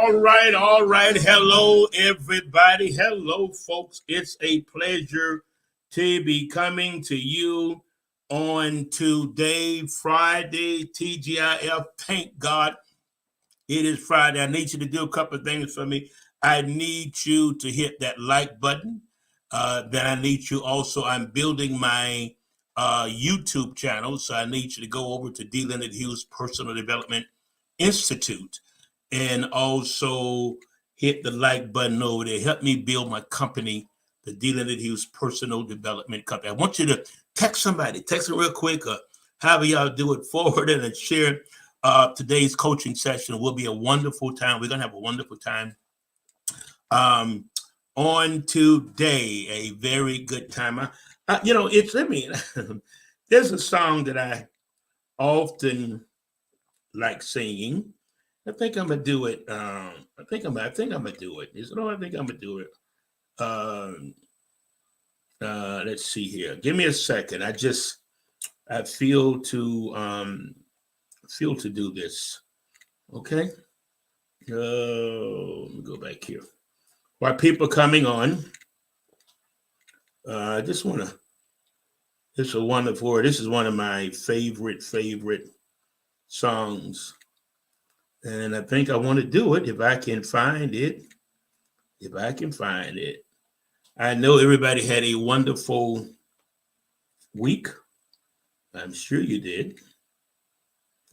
All right. Hello, everybody. Hello, folks. It's a pleasure to be coming to you on today, Friday, TGIF. Thank God it is Friday. I need you to do a couple of things for me. I need you to hit that like button. Then I need you also, I'm building my YouTube channel, so I need you to go over to D. Leonard Hughes Personal Development Institute and also hit the like button over there. Help me build my company, the D. Leonard Hughes Personal Development Company. I want you to text somebody, text them real quick, or however y'all do it, forward it and share today's coaching session. It will be a wonderful time. We're going to have a wonderful time on today, a very good time. There's a song that I often like singing. I think I'm gonna do it. I think I'm gonna do it. I think I'm gonna do it. Let's see here. Give me a second. I feel to do this. Okay. Let me go back here. While people are coming on, I just want to. It's a wonderful. This is one of my favorite songs. And I think I want to do it if I can find it. I know everybody had a wonderful week. I'm sure you did.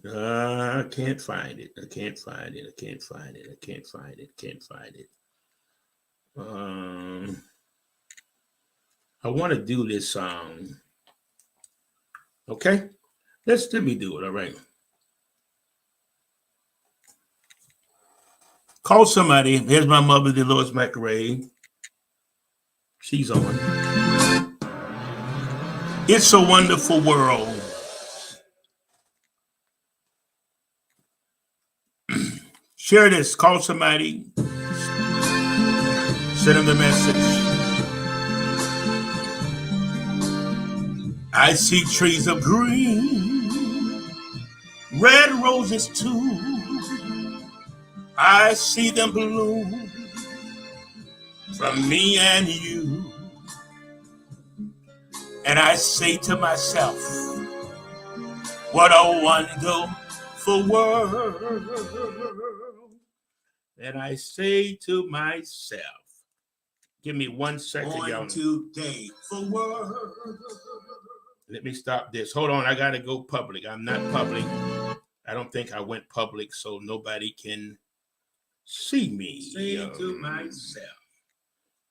I can't find it. I want to do this song. Okay? Let me do it. All right. Call somebody. There's my mother, Dolores McRae. She's on. It's a Wonderful World. Share this. Call somebody. Send them the message. I see trees of green, red roses too. I see them bloom from me and you. And I say to myself, what a wonderful world. And I say to myself, give me 1 second, y'all. Today for world. Let me stop this. Hold on, I gotta go public. I'm not public. I don't think I went public, so nobody can see me. Say to myself.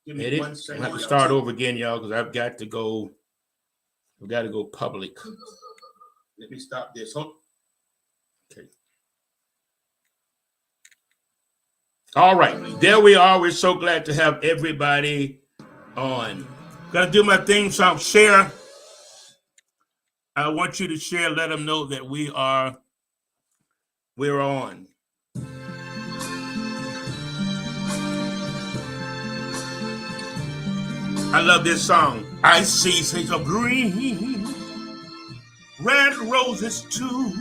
Give me 1 second. I have to start over again, y'all, because I've got to go public. Let me stop this. Okay. All right. There we are. We're so glad to have everybody on. Gotta do my theme song. Share. I want you to share. Let them know that we're on. I love this song. I see shades of green, red roses too.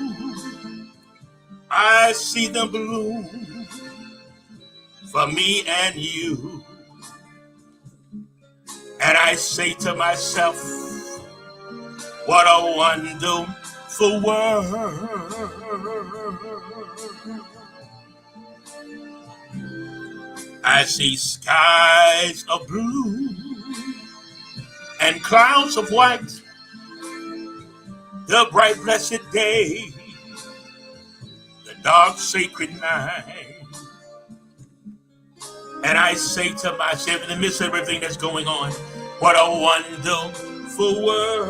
I see them bloom for me and you. And I say to myself, what a wonderful world. I see skies of blue and clouds of white, the bright blessed day, the dark sacred night. And I say to myself, in the midst of everything that's going on, what a wonderful world.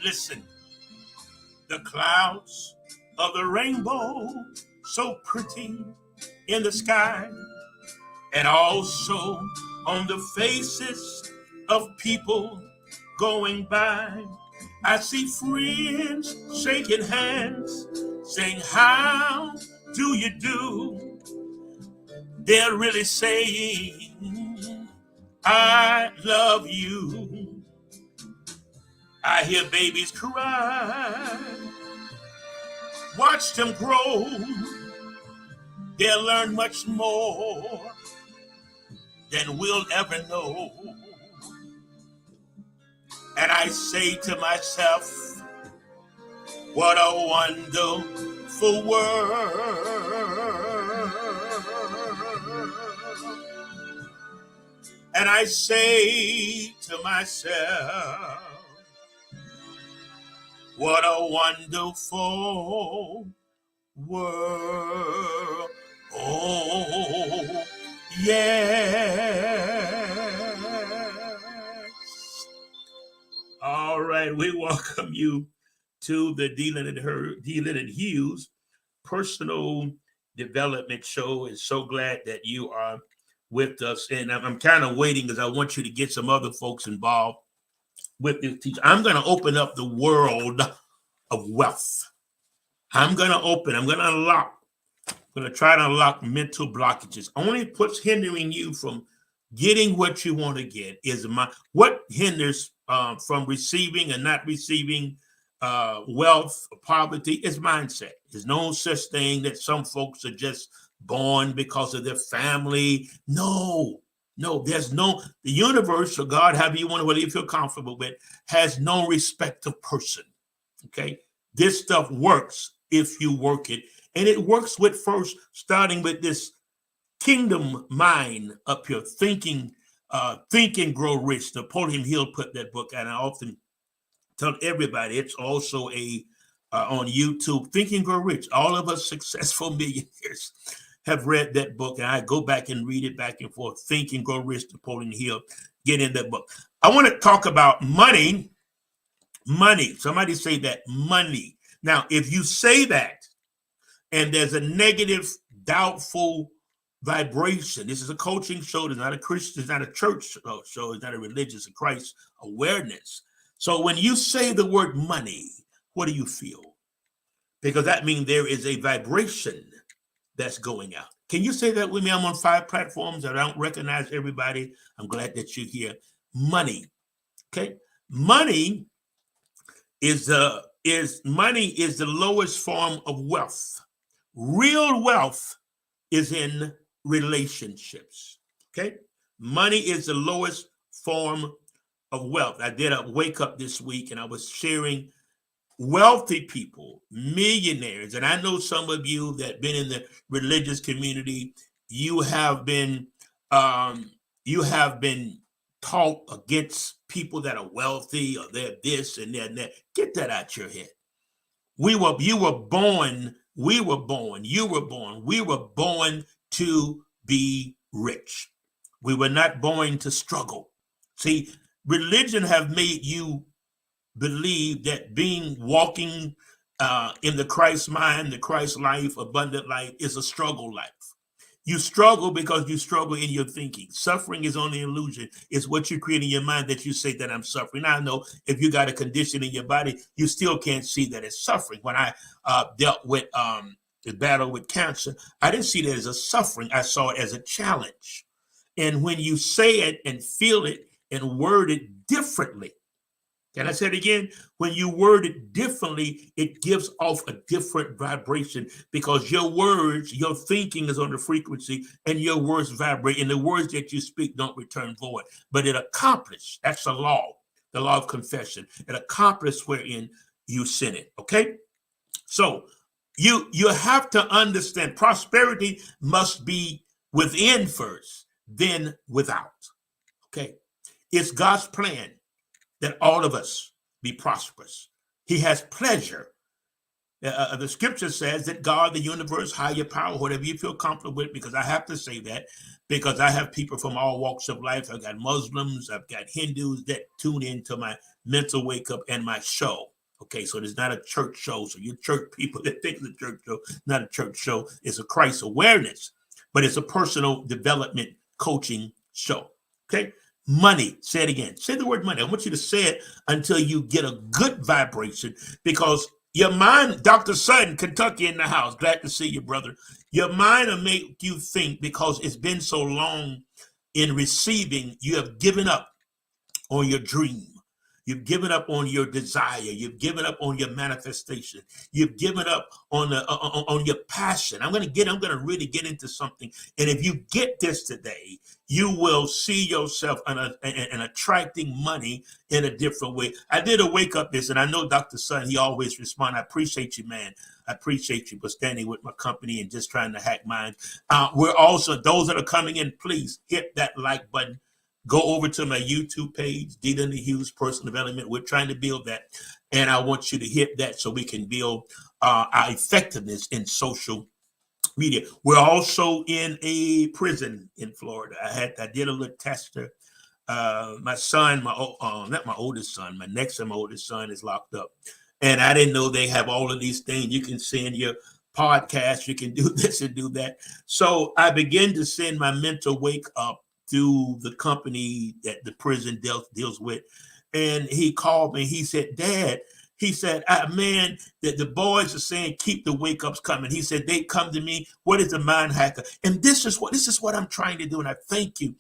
Listen, the clouds of the rainbow, so pretty in the sky, and also on the faces of people going by. I see friends shaking hands, saying, how do you do? They're really saying, I love you. I hear babies cry Watch them grow. They'll learn much more than we'll ever know. And I say to myself, what a wonderful world. And I say to myself, what a wonderful world. Oh, yes. All right, we welcome you to the Dealing and Hughes Personal Development Show. And so glad that you are with us. And I'm kind of waiting because I want you to get some other folks involved with this teacher. I'm going to open up the world of wealth. I'm going to unlock. I'm going to try to unlock mental blockages. Only what's hindering you from getting what you want to get is what hinders from receiving and not receiving wealth or poverty is mindset. There's no such thing that some folks are just born because of their family. No, there's no, the universe or God, however you want to, whether you feel comfortable with, has no respect of person. Okay. This stuff works if you work it. And it works with first starting with this kingdom mind up here, thinking, Think and Grow Rich. Napoleon Hill put that book out. And I often tell everybody it's also on YouTube, Think and Grow Rich. All of us successful millionaires have read that book, and I go back and read it back and forth. Think and Grow Rich, Napoleon Hill. Get in that book. I want to talk about money. Money. Somebody say that, money. Now, if you say that, and there's a negative, doubtful vibration. This is a coaching show. It's not a Christian, it's not a church show. It's not a religious or Christ awareness. So when you say the word money, what do you feel? Because that means there is a vibration that's going out. Can you say that with me? I'm on 5 platforms. I don't recognize everybody. I'm glad that you're here. Money. Okay. Money is the lowest form of wealth. Real wealth is in relationships. Okay. Money is the lowest form of wealth. I did a wake up this week and I was sharing wealthy people, millionaires. And I know some of you that been in the religious community, you have been taught against people that are wealthy or they're this and they're that. Get that out your head. We were born to be rich. We were not born to struggle. See, religion have made you believe that walking in the Christ mind, the Christ life, abundant life is a struggle life. You struggle because you struggle in your thinking. Suffering is only an illusion. It's what you create in your mind that you say that I'm suffering. Now, I know if you got a condition in your body, you still can't see that it's suffering. When I dealt with the battle with cancer, I didn't see that as a suffering. I saw it as a challenge. And when you say it and feel it and word it differently, can I say it again? When you word it differently, it gives off a different vibration because your words, your thinking is on the frequency and your words vibrate and the words that you speak don't return void, but it accomplishes. That's the law of confession. It accomplishes wherein you sin it. Okay. So you have to understand prosperity must be within first, then without. Okay. It's God's plan that all of us be prosperous. He has pleasure. The scripture says that God, the universe, higher power, whatever you feel comfortable with, because I have to say that, because I have people from all walks of life. I've got Muslims, I've got Hindus that tune into my mental wake up and my show. Okay, so it's not a church show. So you church people that think it's a church show, not a church show. It's a Christ awareness, but it's a personal development coaching show. Okay. Money. Say it again. Say the word money. I want you to say it until you get a good vibration because your mind, Dr. Sutton, Kentucky in the house. Glad to see you, brother. Your mind will make you think because it's been so long in receiving, you have given up on your dream. You've given up on your desire. You've given up on your manifestation. You've given up on your passion. I'm going to really get into something. And if you get this today, you will see yourself in attracting money in a different way. I did a wake up this, and I know Dr. Sun, he always responds. I appreciate you, man. I appreciate you for standing with my company and just trying to hack mine. We're also, those that are coming in, please hit that like button. Go over to my YouTube page, Dita Hughes Personal Development. We're trying to build that. And I want you to hit that so we can build our effectiveness in social media. We're also in a prison in Florida. I did a little tester. My son, not my oldest son, my next to my oldest son is locked up. And I didn't know they have all of these things. You can send your podcast, you can do this and do that. So I began to send my mental wake up through the company that the prison deals with. And he called me. He said, Dad, he said, man, that the boys are saying, keep the wake ups coming. He said, they come to me. What is a mind hacker? And this is what I'm trying to do. And I thank you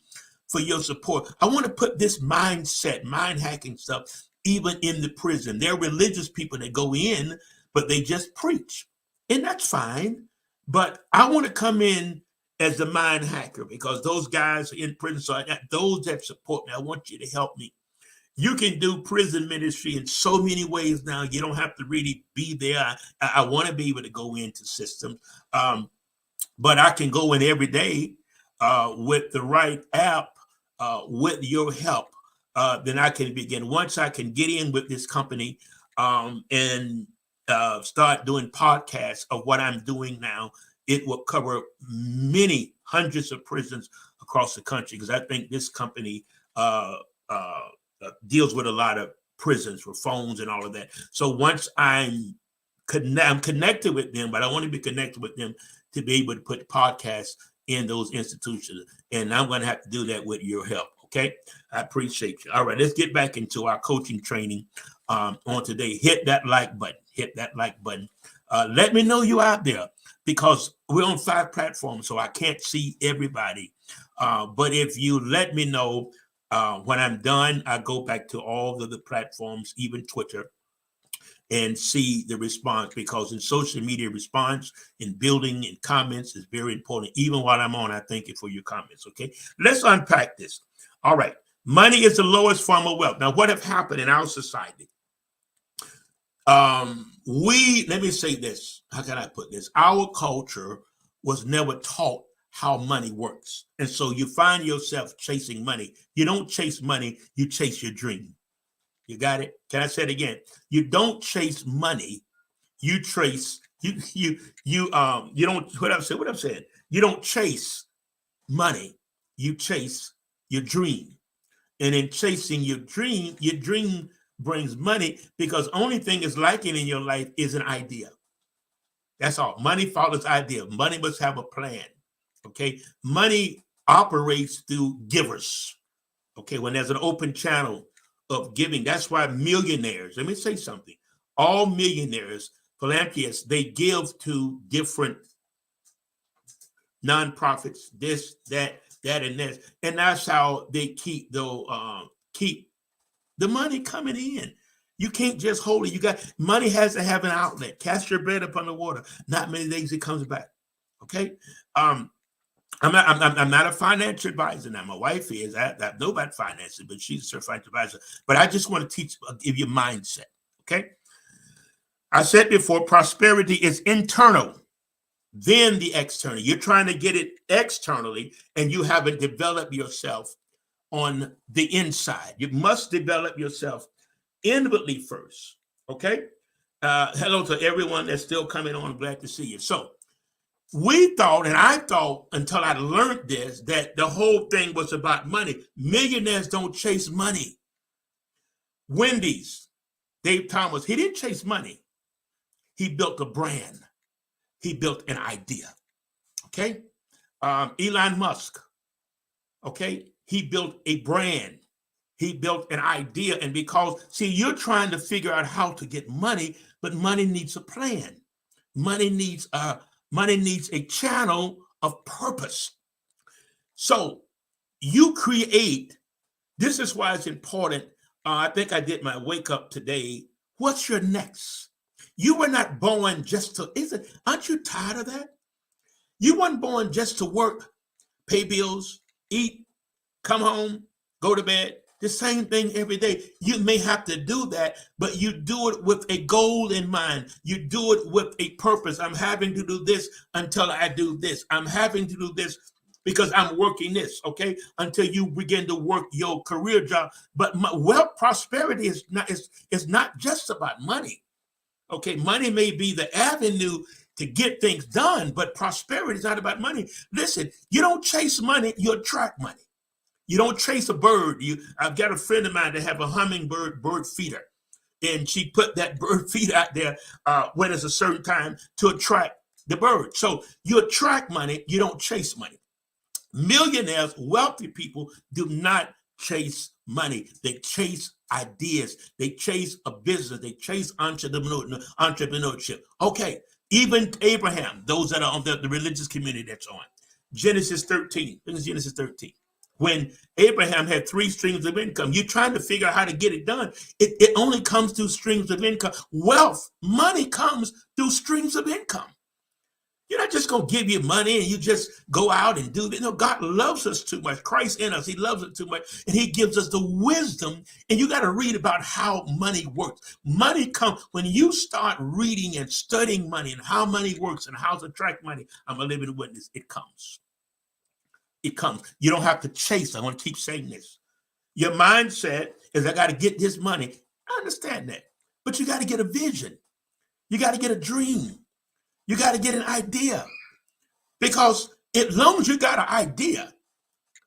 for your support. I want to put this mindset, mind hacking stuff, even in the prison. There are religious people that go in, but they just preach. And that's fine. But I want to come in as the mind hacker, because those guys are in prison. So I got those that support me. I want you to help me. You can do prison ministry in so many ways now. You don't have to really be there. I want to be able to go into systems, but I can go in every day with the right app, with your help. Then I can begin. Once I can get in with this company and start doing podcasts of what I'm doing now, it will cover many hundreds of prisons across the country, because I think this company deals with a lot of prisons for phones and all of that. So once I'm connected with them, but I want to be connected with them to be able to put podcasts in those institutions. And I'm going to have to do that with your help. Okay. I appreciate you. All right. Let's get back into our coaching training on today. Hit that like button. Hit that like button. Let me know you out there, because we're on 5 platforms, so I can't see everybody. But if you let me know when I'm done, I go back to all of the platforms, even Twitter, and see the response, because in social media, response in building and comments is very important. Even while I'm on, I thank you for your comments. Okay, let's unpack this. All right, money is the lowest form of wealth. Now, what have happened in our society? Let me say this. How can I put this? Our culture was never taught how money works. And so you find yourself chasing money. You don't chase money, you chase your dream. You got it? Can I say it again? You don't chase money, you trace, you don't, what I'm saying, you don't chase money, you chase your dream. And in chasing your dream brings money, because only thing is lacking in your life is an idea. That's all. Money follows idea. Money must have a plan. Okay. Money operates through givers. Okay. When there's an open channel of giving, that's why millionaires, let me say something. All millionaires, philanthropists, they give to different nonprofits, this, that, and this. And that's how they keep the money coming in. You can't just hold it. You got money has to have an outlet. Cast your bread upon the water. Not many days it comes back. Okay. I'm not a financial advisor now. My wife is. I know about finances, but she's a certified advisor. But I just want to give you mindset. Okay. I said before, prosperity is internal, then the external. You're trying to get it externally, and you haven't developed yourself on the inside. You must develop yourself inwardly first. Okay. Hello to everyone that's still coming on. Glad to see you. So we thought, and I thought until I learned this, that the whole thing was about money. Millionaires don't chase money. Wendy's, Dave Thomas, he didn't chase money. He built a brand. He built an idea. Okay. Elon Musk. Okay. He built a brand. He built an idea. And because, see, you're trying to figure out how to get money, but money needs a plan. Money needs a channel of purpose. So you create, this is why it's important I think I did my wake up today. What's your next? You were not born just to, aren't you tired of that? You weren't born just to work, pay bills, eat, come home, go to bed. The same thing every day. You may have to do that, but you do it with a goal in mind. You do it with a purpose. I'm having to do this until I do this. I'm having to do this because I'm working this, okay? Until you begin to work your career job. But wealth, prosperity is not just about money. Okay, money may be the avenue to get things done, but prosperity is not about money. Listen, you don't chase money, you attract money. You don't chase a bird. I've got a friend of mine that have a hummingbird bird feeder, and she put that bird feeder out there when it's a certain time to attract the bird. So you attract money, you don't chase money. Millionaires, wealthy people do not chase money. They chase ideas. They chase a business. They chase entrepreneurship. Okay, even Abraham, those that are on the religious community that's on. Genesis 13. Look at Genesis 13. When Abraham had 3 streams of income, you're trying to figure out how to get it done. It only comes through streams of income. Wealth, money comes through streams of income. You're not just going to give you money and you just go out and do that. No, God loves us too much. Christ in us, he loves it too much. And he gives us the wisdom. And you got to read about how money works. Money comes when you start reading and studying money and how money works and how to attract money. I'm a living witness. It comes. It comes. You don't have to chase. I want to keep saying this. Your mindset is, I got to get this money. I understand that. But you got to get a vision. You got to get a dream. You got to get an idea. Because as long as you got an idea,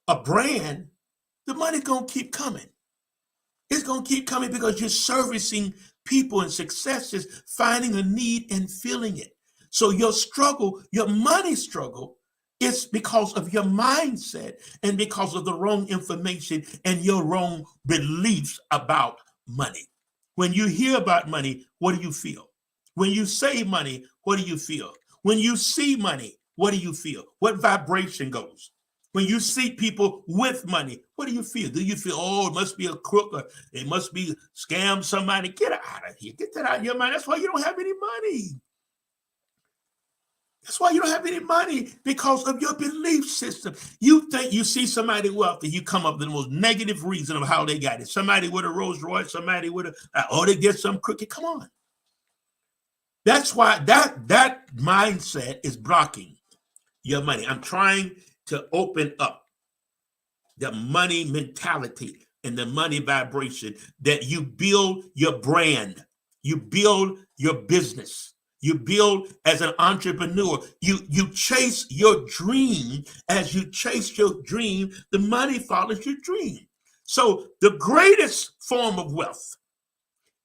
a brand, the money's going to keep coming. It's going to keep coming because you're servicing people, and success is finding a need and filling it. So your struggle, your money struggle, it's because of your mindset and because of the wrong information and your wrong beliefs about money. When you hear about money, what do you feel? When you say money, what do you feel? When you see money, what do you feel? What vibration goes? When you see people with money, what do you feel? Do you feel, oh, it must be a crook, or it must be scam somebody? Get out of here. Get that out of your mind. That's why you don't have any money. That's why you don't have any money, because of your belief system. You think you see somebody wealthy, you come up with the most negative reason of how they got it. Somebody with a Rolls Royce, somebody with they get some crooked. Come on. That's why that mindset is blocking your money. I'm trying to open up the money mentality and the money vibration, that you build your brand, you build your business. You build as an entrepreneur. You chase your dream. As you chase your dream, the money follows your dream. So the greatest form of wealth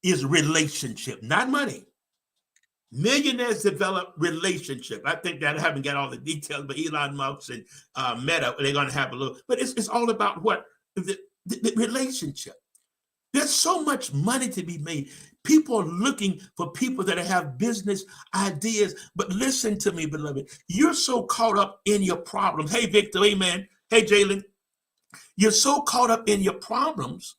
is relationship, not money. Millionaires develop relationship. I think that I haven't got all the details, but Elon Musk and Meta, they're going to have a little. But it's all about what? The relationship. There's so much money to be made. People are looking for people that have business ideas. But listen to me, beloved. You're so caught up in your problems. Hey, Victor. Amen. Hey, Jalen. You're so caught up in your problems.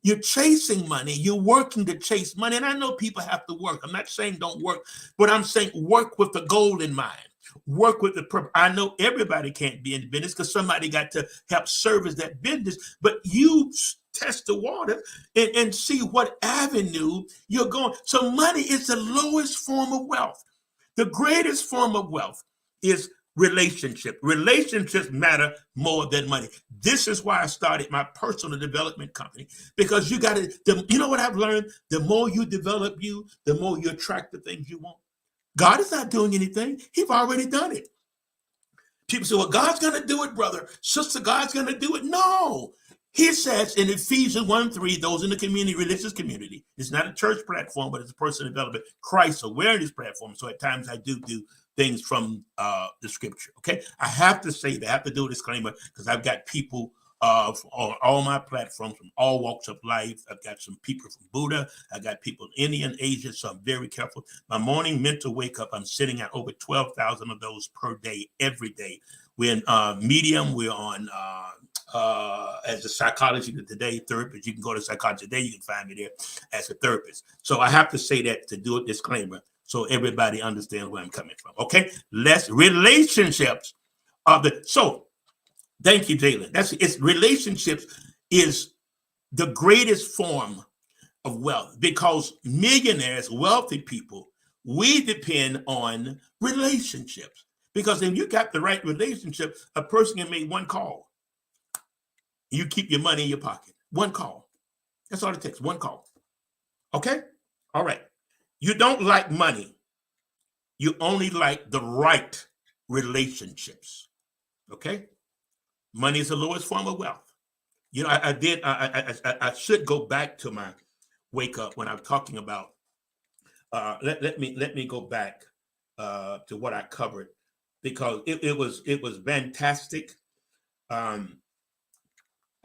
You're chasing money. You're working to chase money. And I know people have to work. I'm not saying don't work, but I'm saying work with the goal in mind. Work with the purpose. I know everybody can't be in business because somebody got to help service that business, but you test the water and see what avenue you're going. So money is the lowest form of wealth. The greatest form of wealth is relationship. Relationships matter more than money. This is why I started my personal development company, because you got to, you know what I've learned? The more you develop you, the more you attract the things you want. God is not doing anything. He's already done it. People say, well, God's going to do it, brother. Sister, God's going to do it. No. He says in Ephesians 1:3, those in the community, religious community, it's not a church platform, but it's a personal development, Christ awareness platform. So at times I do things from the scripture. Okay. I have to say that. I have to do a disclaimer because I've got people on all my platforms from all walks of life. I've got some people from Buddha. I got people in India and Asia, so I'm very careful. My morning mental wake up, I'm sitting at over 12,000 of those per day, every day. We're in Medium. We're on as a psychology today therapist. You can go to Psychology Today. You can find me there as a therapist. So I have to say that to do a disclaimer so everybody understands where I'm coming from. Okay, relationships are so. Thank you, Jalen. It's relationships is the greatest form of wealth because millionaires, wealthy people, we depend on relationships because if you got the right relationship, a person can make one call. You keep your money in your pocket. One call. That's all it takes. One call. Okay? All right. You don't like money. You only like the right relationships. Okay? Money is the lowest form of wealth. You know, I should go back to my wake up when I'm talking about let me go back to what I covered because it was fantastic. I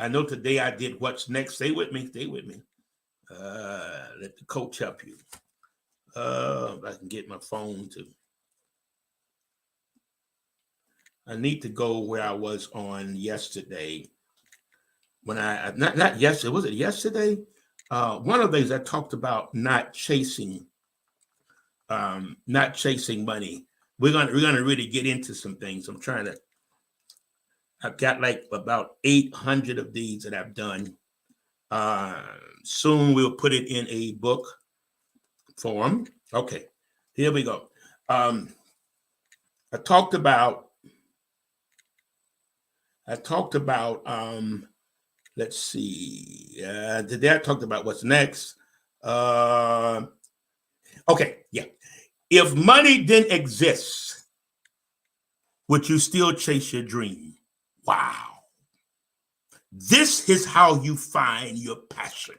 know today I did what's next. Stay with me. Let the coach help you. If I can get my phone to. I need to go where I was on yesterday. When I not yesterday, was it yesterday? One of the things I talked about not chasing money. We're gonna really get into some things. I've got like about 800 of these that I've done. Soon we'll put it in a book form. Okay, here we go. I talked about let's see. Today I talked about what's next. Okay, yeah. If money didn't exist, would you still chase your dream? Wow. This is how you find your passion.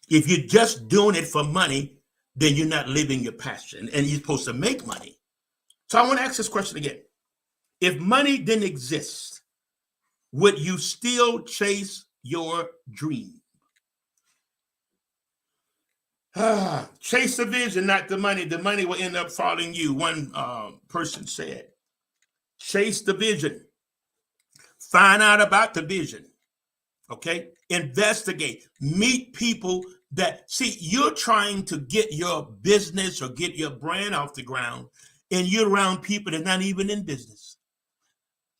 If you're just doing it for money, then you're not living your passion, and you're supposed to make money. So I want to ask this question again. If money didn't exist, would you still chase your dream? Chase the vision, not the money. The money will end up following you. One person said, chase the vision. Find out about the vision. Okay? Investigate. Meet people that, see, you're trying to get your business or get your brand off the ground, and you're around people that are not even in business.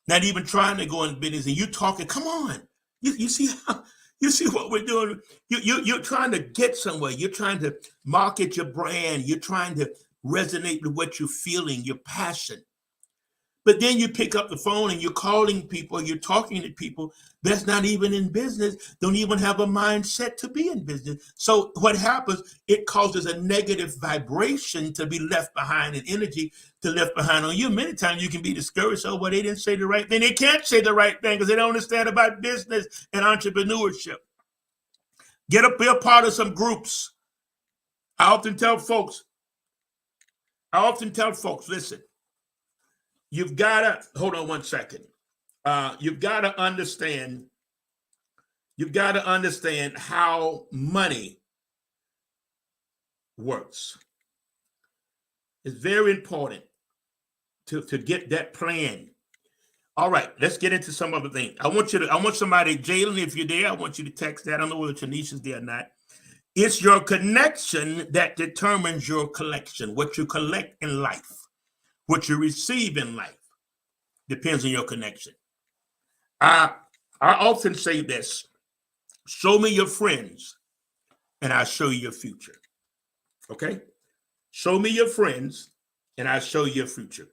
Not even trying to go in business, and you're talking, come on. You see how you see what we're doing. You're trying to get somewhere. You're trying to market your brand. You're trying to resonate with what you're feeling, your passion. But then you pick up the phone and you're calling people, you're talking to people that's not even in business, don't even have a mindset to be in business. So what happens, it causes a negative vibration to be left behind, and energy to left behind on you. Many times you can be discouraged, oh, well, they didn't say the right thing. They can't say the right thing because they don't understand about business and entrepreneurship. Get up, be a part of some groups. I often tell folks, listen, you've got to, hold on one second. You've got to understand how money works. It's very important to get that plan. All right, let's get into some other things. I want somebody, Jalen, if you're there, I want you to text that. I don't know whether Tanisha's there or not. It's your connection that determines your collection, what you collect in life. What you receive in life depends on your connection. I often say this: show me your friends, and I'll show you your future. Okay? Show me your friends, and I'll show you your future.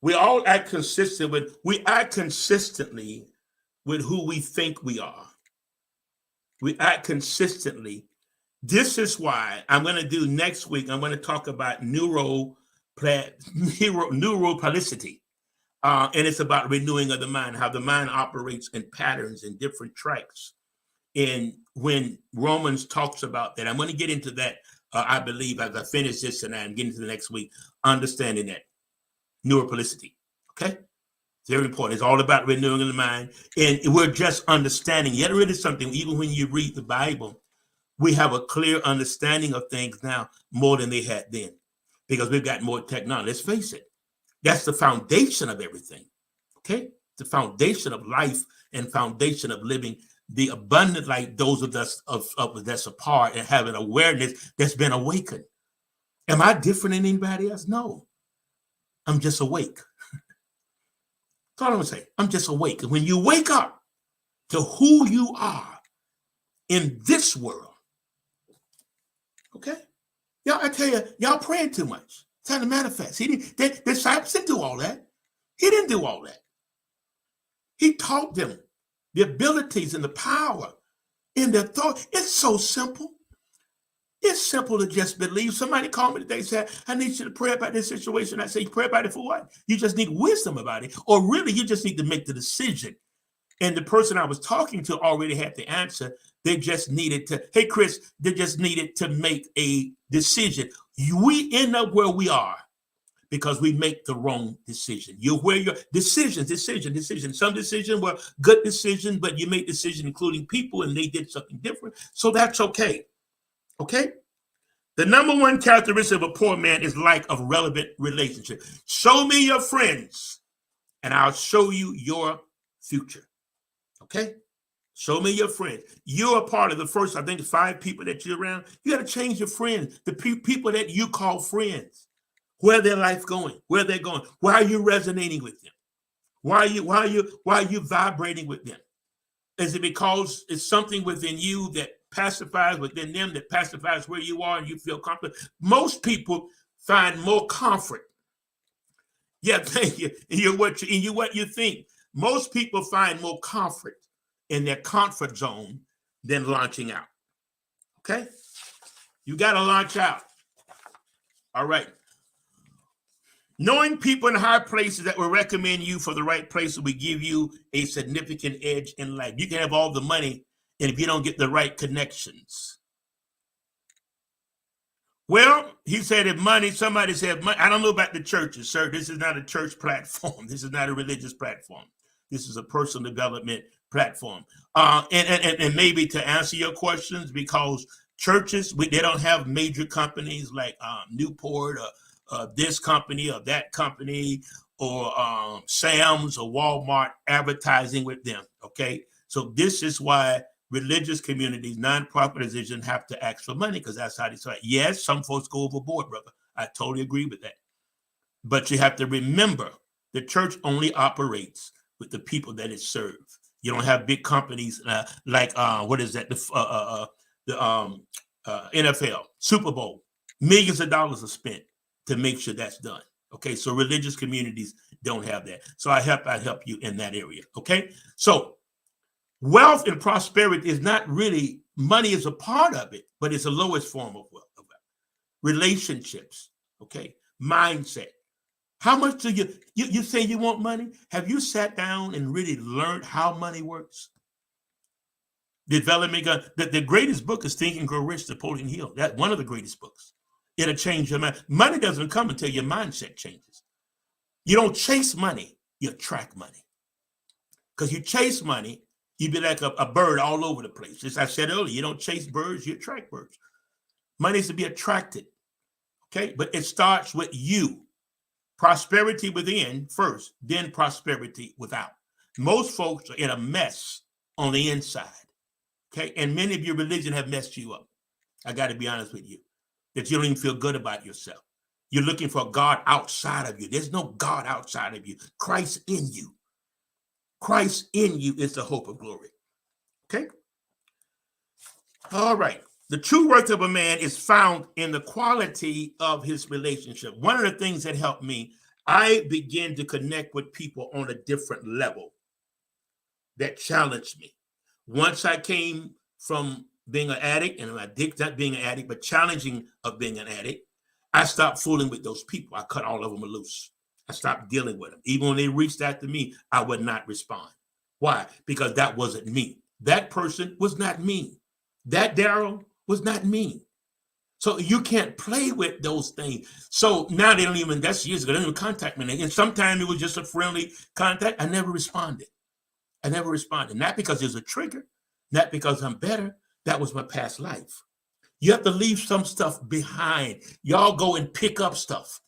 We all act consistently with who we think we are. We act consistently. This is why I'm going to do next week. I'm going to talk about neuroplasticity. And it's about renewing of the mind, how the mind operates in patterns and different tracks. And when Romans talks about that, I'm going to get into that, I believe, as I finish this and I'm getting to the next week, understanding that neuroplasticity. Okay? Very important. It's all about renewing of the mind. And we're just understanding. Yet it is something, even when you read the Bible, we have a clear understanding of things now more than they had then because we've got more technology. Let's face it. That's the foundation of everything. Okay? The foundation of life and foundation of living the abundant life, those of us of that's apart and having awareness that's been awakened. Am I different than anybody else? No. I'm just awake. That's all I'm gonna say. I'm just awake. And when you wake up to who you are in this world, okay? Y'all, I tell you, y'all praying too much. It's time to manifest. The disciples didn't do all that. He didn't do all that. He taught them the abilities and the power and the authority. It's so simple. It's simple to just believe. Somebody called me today and said, I need you to pray about this situation. I say, pray about it for what? You just need wisdom about it. Or really, you just need to make the decision. And the person I was talking to already had the answer. They just needed to, hey, Chris, they just needed to make a decision. We end up where we are because we make the wrong decision. You're where your decision. Some decisions were good decisions, but you made decisions including people and they did something different. So that's okay. Okay? The number one characteristic of a poor man is lack of relevant relationship. Show me your friends and I'll show you your future. Okay? Show me your friends. You're a part of the first, I think, 5 people that you're around. You got to change your friends, the people that you call friends. Where their life going? Where they're going? Why are you resonating with them? Why are you vibrating with them? Is it because it's something within you that pacifies within them, that pacifies where you are and you feel comfortable? Most people find more comfort. Yeah, thank you. In what you think. Most people find more comfort in their comfort zone than launching out. Okay? You got to launch out. All right. Knowing people in high places that will recommend you for the right places will give you a significant edge in life. You can have all the money, and if you don't get the right connections. Well, he said if money, somebody said money. I don't know about the churches, sir. This is not a church platform. This is not a religious platform. This is a personal development platform. And maybe to answer your questions, because churches, they don't have major companies like Newport or this company or that company or Sam's or Walmart advertising with them, okay? So this is why religious communities, nonprofit organizations have to ask for money because that's how they start. Yes, some folks go overboard, brother. I totally agree with that. But you have to remember the church only operates with the people that it serves. You don't have big companies like, what is that? The NFL, Super Bowl. Millions of dollars are spent to make sure that's done. Okay, so religious communities don't have that. So I help you in that area. Okay, so wealth and prosperity is not really, money is a part of it, but it's the lowest form of wealth. Relationships, okay, mindset. How much do you say you want money? Have you sat down and really learned how money works? Developing the greatest book is Think and Grow Rich, Napoleon Hill. That's one of the greatest books. It'll change your mind. Money doesn't come until your mindset changes. You don't chase money, you attract money. Because you chase money, you be like a bird all over the place. As I said earlier, you don't chase birds, you attract birds. Money is to be attracted, okay? But it starts with you. Prosperity within first, then prosperity without. Most folks are in a mess on the inside, okay? And many of your religion have messed you up. I got to be honest with you. That you don't even feel good about yourself. You're looking for a God outside of you. There's no God outside of you. Christ in you. Christ in you is the hope of glory. Okay? All right. The true worth of a man is found in the quality of his relationship. One of the things that helped me, I began to connect with people on a different level that challenged me. Once I came from being an addict, and I'm addicted, not being an addict, but challenging of being an addict, I stopped fooling with those people. I cut all of them loose. I stopped dealing with them. Even when they reached out to me, I would not respond. Why? Because that wasn't me. That person was not me. That Daryl was not me. So you can't play with those things. So now they don't even, that's years ago, they don't even contact me. And sometimes it was just a friendly contact. I never responded. Not because there's a trigger, not because I'm better. That was my past life. You have to leave some stuff behind. Y'all go and pick up stuff.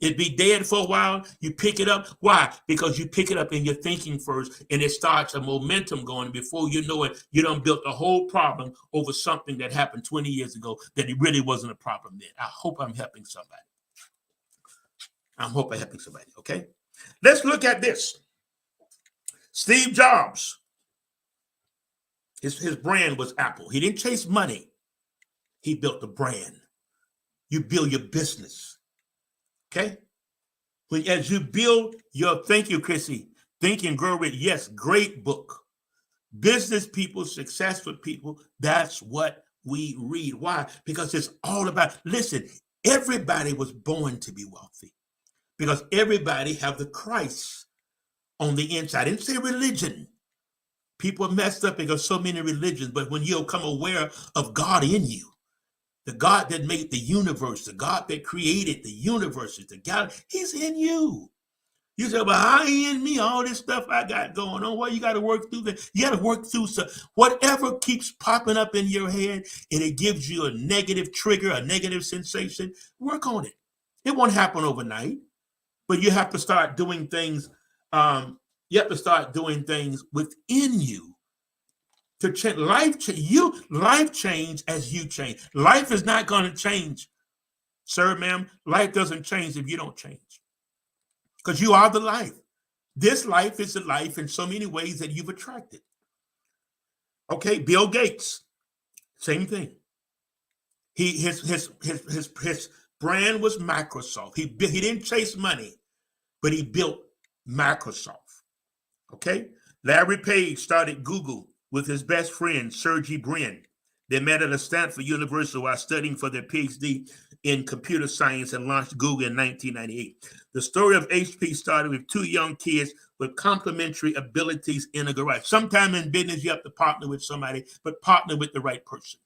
It'd be dead for a while. You pick it up. Why? Because you pick it up in your thinking first, and it starts a momentum going. Before you know it, you done built a whole problem over something that happened 20 years ago that it really wasn't a problem then. I hope I'm helping somebody. Okay? Let's look at this. Steve Jobs, his brand was Apple. He didn't chase money. He built a brand. You build your business. Okay? As you build your, thank you, Chrissy, Think and Grow Rich. Yes, great book. Business people, successful people, that's what we read. Why? Because it's all about, listen, everybody was born to be wealthy because everybody have the Christ on the inside. I didn't say religion. People are messed up because so many religions, but when you become aware of God in you, the God that made the universe, the God that created the universes, the God, he's in you. You say, well, how he in me? All this stuff I got going on. Well, you got to work through that. You got to work through whatever keeps popping up in your head and it gives you a negative trigger, a negative sensation. Work on it. It won't happen overnight, but you have to start doing things. You have to start doing things within you to change. Life change as you change. Life is not going to change, sir, ma'am. Life doesn't change if you don't change. Because you are the life. This life is the life in so many ways that you've attracted. Okay, Bill Gates, same thing. His brand was Microsoft. He didn't chase money, but he built Microsoft. Okay, Larry Page started Google with his best friend Sergey Brin. They met at Stanford University while studying for their PhD in computer science and launched Google in 1998. The story of HP started with two young kids with complementary abilities in a garage. Sometime in business, you have to partner with somebody, but partner with the right person.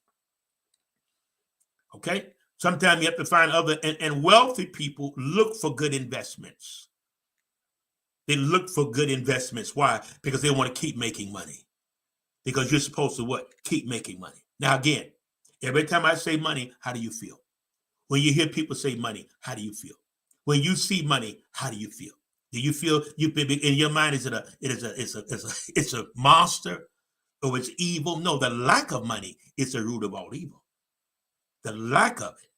Okay? Sometimes you have to find other, and wealthy people look for good investments. They look for good investments. Why? Because they want to keep making money. Because you're supposed to what? Keep making money. Now, again, every time I say money, how do you feel? When you hear people say money, how do you feel? When you see money, how do you feel? Do you feel in your mind? It's a monster or it's evil? No, the lack of money is the root of all evil. The lack of it.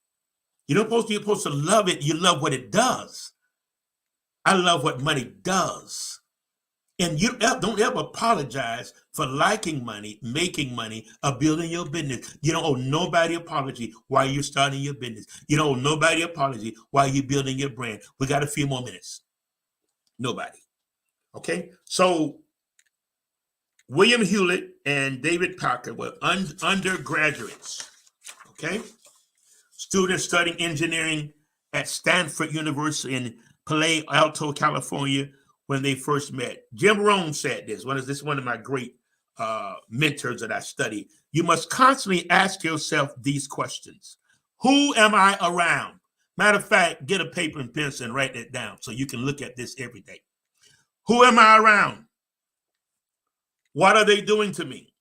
You're supposed to love it. You love what it does. I love what money does. And you don't ever apologize for liking money, making money, or building your business. You don't owe nobody apology while you're starting your business. You don't owe nobody apology while you're building your brand. We got a few more minutes. Nobody. Okay? So William Hewlett and David Packard were undergraduates. Okay? Students studying engineering at Stanford University in Palo Alto, California, when they first met. Jim Rohn said this. This is one of my great mentors that I study. You must constantly ask yourself these questions. Who am I around? Matter of fact, get a paper and pencil and write that down so you can look at this every day. Who am I around? What are they doing to me?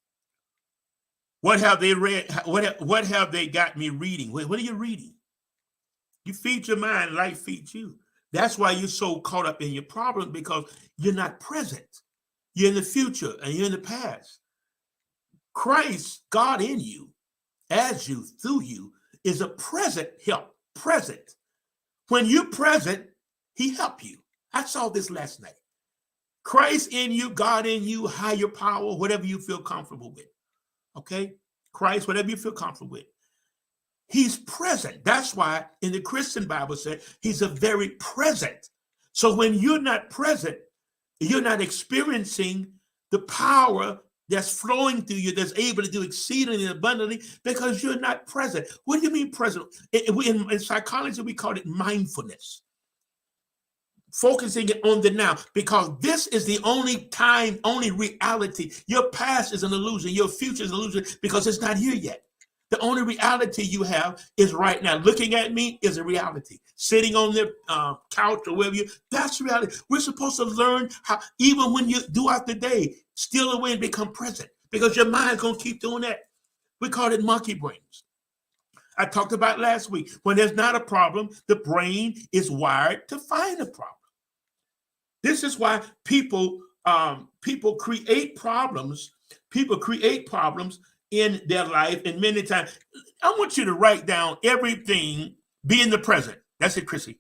What have they read? What have they got me reading? What are you reading? You feed your mind, life feeds you. That's why you're so caught up in your problem, because you're not present. You're in the future and you're in the past. Christ, God in you, as you, through you, is a present help. Present. When you're present, he help you. I saw this last night. Christ in you, God in you, higher power, whatever you feel comfortable with. Okay? Christ, whatever you feel comfortable with. He's present. That's why in the Christian Bible said he's a very present. So when you're not present, you're not experiencing the power that's flowing through you, that's able to do exceedingly abundantly, because you're not present. What do you mean present? In psychology, we call it mindfulness. Focusing it on the now, because this is the only time, only reality. Your past is an illusion. Your future is an illusion because it's not here yet. The only reality you have is right now. Looking at me is a reality. Sitting on the couch or wherever that's reality. We're supposed to learn how, even when you throughout the day, steal away and become present, because your mind's going to keep doing that. We call it monkey brains. I talked about last week. When there's not a problem, the brain is wired to find a problem. This is why people create problems. People create problems in their life, and many times, I want you to write down everything. Be in the present. That's it, Chrissy.